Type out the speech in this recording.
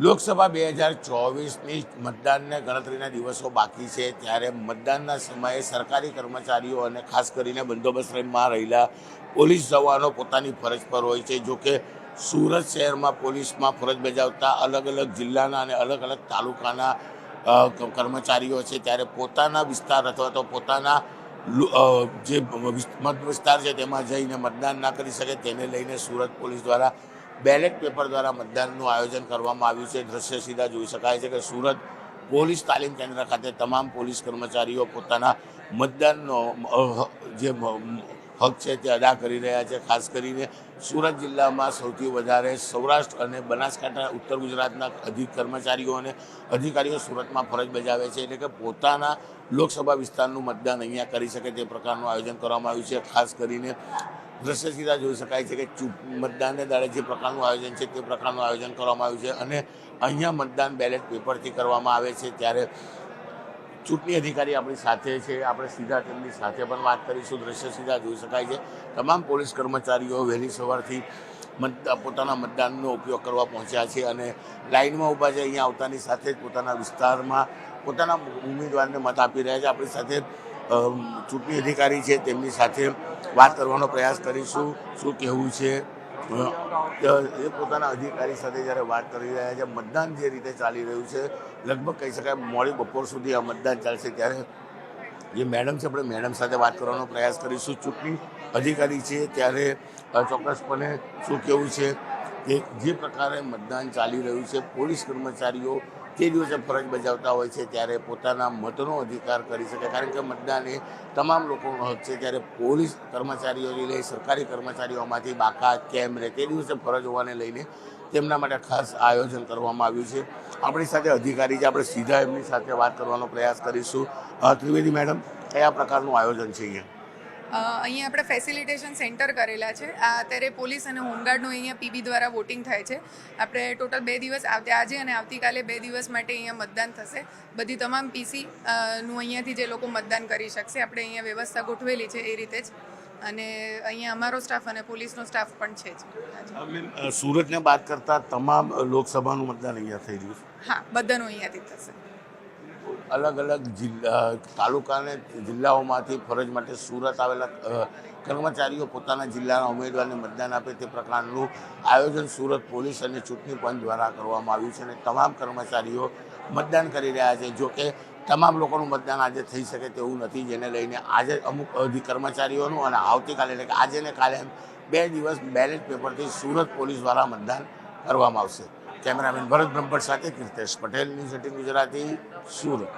લોકસભા 2024ની મતદાનને ગણતરીના દિવસો બાકી છે, ત્યારે મતદાનના સમયે સરકારી કર્મચારીઓ અને ખાસ કરીને બંદોબસ્તમાં રહેલા પોલીસ જવાનો પોતાની ફરજ પર હોય છે. જોકે સુરત શહેરમાં પોલીસમાં ફરજ બજાવતા અલગ અલગ જિલ્લાના અને અલગ અલગ તાલુકાના કર્મચારીઓ છે, ત્યારે પોતાના વિસ્તાર અથવા તો પોતાના જે મત વિસ્તાર છે તેમાં જઈને મતદાન ના કરી શકે તેને લઈને સુરત પોલીસ દ્વારા બેલેટ પેપર દ્વારા મતદાનનું આયોજન કરવામાં આવ્યું છે. દ્રશ્ય સીધા જોઈ શકાય છે કે સુરત પોલીસ તાલીમ કેન્દ્ર ખાતે તમામ પોલીસ કર્મચારીઓ પોતાના મતદાનનો જે હક છે તે અદા કરી રહ્યા છે. ખાસ કરીને સુરત જિલ્લામાં સૌથી વધારે સૌરાષ્ટ્ર અને બનાસકાંઠા ઉત્તર ગુજરાતના અધિક કર્મચારીઓ અને અધિકારીઓ સુરતમાં ફરજ બજાવે છે, એટલે કે પોતાના લોકસભા વિસ્તારનું મતદાન અહીંયા કરી શકે તે પ્રકારનું આયોજન કરવામાં આવ્યું છે. ખાસ કરીને દ્રશ્ય સીધા જોઈ શકાય છે કે મતદાનને દાડે જે પ્રકારનું આયોજન છે તે પ્રકારનું આયોજન કરવામાં આવ્યું છે અને અહીંયા મતદાન બેલેટ પેપરથી કરવામાં આવે છે. ત્યારે ચૂંટણી અધિકારી આપણી સાથે છે, આપણે સીધા તેમની સાથે પણ વાત કરીશું. દ્રશ્ય સીધા જોઈ શકાય છે, તમામ પોલીસ કર્મચારીઓ વહેલી સવારથી પોતાના મતદાનનો ઉપયોગ કરવા પહોંચ્યા છે અને લાઇનમાં ઊભા છે. અહીંયા આવતાની સાથે જ પોતાના વિસ્તારમાં પોતાના ઉમેદવારને મત આપી રહ્યા છે. આપણી સાથે ચૂંટણી અધિકારી છે, તેમની સાથે વાત કરવાનો પ્રયાસ કરીશું. શું કહેવું છે એ પોતાના અધિકારી સાથે જ્યારે વાત કરી રહ્યા છે. મતદાન જે રીતે ચાલી રહ્યું છે, લગભગ કહી શકાય મોડી બપોર સુધી આ મતદાન ચાલશે, ત્યારે જે મેડમ છે આપણે મેડમ સાથે વાત કરવાનો પ્રયાસ કરીશું. ચૂંટણી અધિકારી છે, ત્યારે ચોક્કસપણે શું કહેવું છે કે જે પ્રકારે મતદાન ચાલી રહ્યું છે, પોલીસ કર્મચારીઓ તે દિવસે ફરજ બજાવતા હોય છે ત્યારે પોતાના મતનો અધિકાર કરી શકે, કારણ કે મતદાન એ તમામ લોકોનો હક છે. ત્યારે પોલીસ કર્મચારીઓથી લઈ સરકારી કર્મચારીઓમાંથી બાકાત કેમ રહે તે દિવસે ફરજ હોવાને લઈને તેમના માટે ખાસ આયોજન કરવામાં આવ્યું છે. આપણી સાથે અધિકારી છે, આપણે સીધા એમની સાથે વાત કરવાનો પ્રયાસ કરીશું. ત્રિવેદી મેડમ, કયા પ્રકારનું આયોજન છે અહીંયા? અહીંયા આપણે ફેસિલિટેશન સેન્ટર કરેલા છે. આ અત્યારે પોલીસ અને હોમગાર્ડનું અહીંયા પીબી દ્વારા વોટિંગ થાય છે. આપણે ટોટલ 2 દિવસ આજે અને આવતીકાલે 2 દિવસ માટે અહીંયા મતદાન થશે. બધી તમામ પીસી નું અહીંયાથી જે લોકો મતદાન કરી શકશે. આપણે અહીંયા વ્યવસ્થા ગોઠવેલી છે એ રીતે જ, અને અહીંયા અમારો સ્ટાફ અને પોલીસનો સ્ટાફ પણ છે જ. સુરતને બાદ કરતા તમામ લોકસભાનું મતદાન અહીંયા થઈ રહ્યું છે? હા, બધાનું અહીંયાથી જ થશે. અલગ અલગ જિલ્લા તાલુકા અને જિલ્લાઓમાંથી ફરજ માટે સુરત આવેલા કર્મચારીઓ પોતાના જિલ્લાના ઉમેદવારને મતદાન આપે તે પ્રકારનું આયોજન સુરત પોલીસ અને ચૂંટણી પંચ દ્વારા કરવામાં આવ્યું છે અને તમામ કર્મચારીઓ મતદાન કરી રહ્યા છે. જોકે તમામ લોકોનું મતદાન આજે થઈ શકે તેવું નથી, જેને લઈને આજે અમુક કર્મચારીઓનું અને આવતીકાલે એટલે કે આજે ને કાલે 2 દિવસ બેલેટ પેપરથી સુરત પોલીસ દ્વારા મતદાન કરવામાં આવશે. કેમેરામેન ભરત બ્રહ્મભટ્ટ સાથે કીર્તેશ પટેલ, ન્યૂઝ 18 ગુજરાતી, સુરત.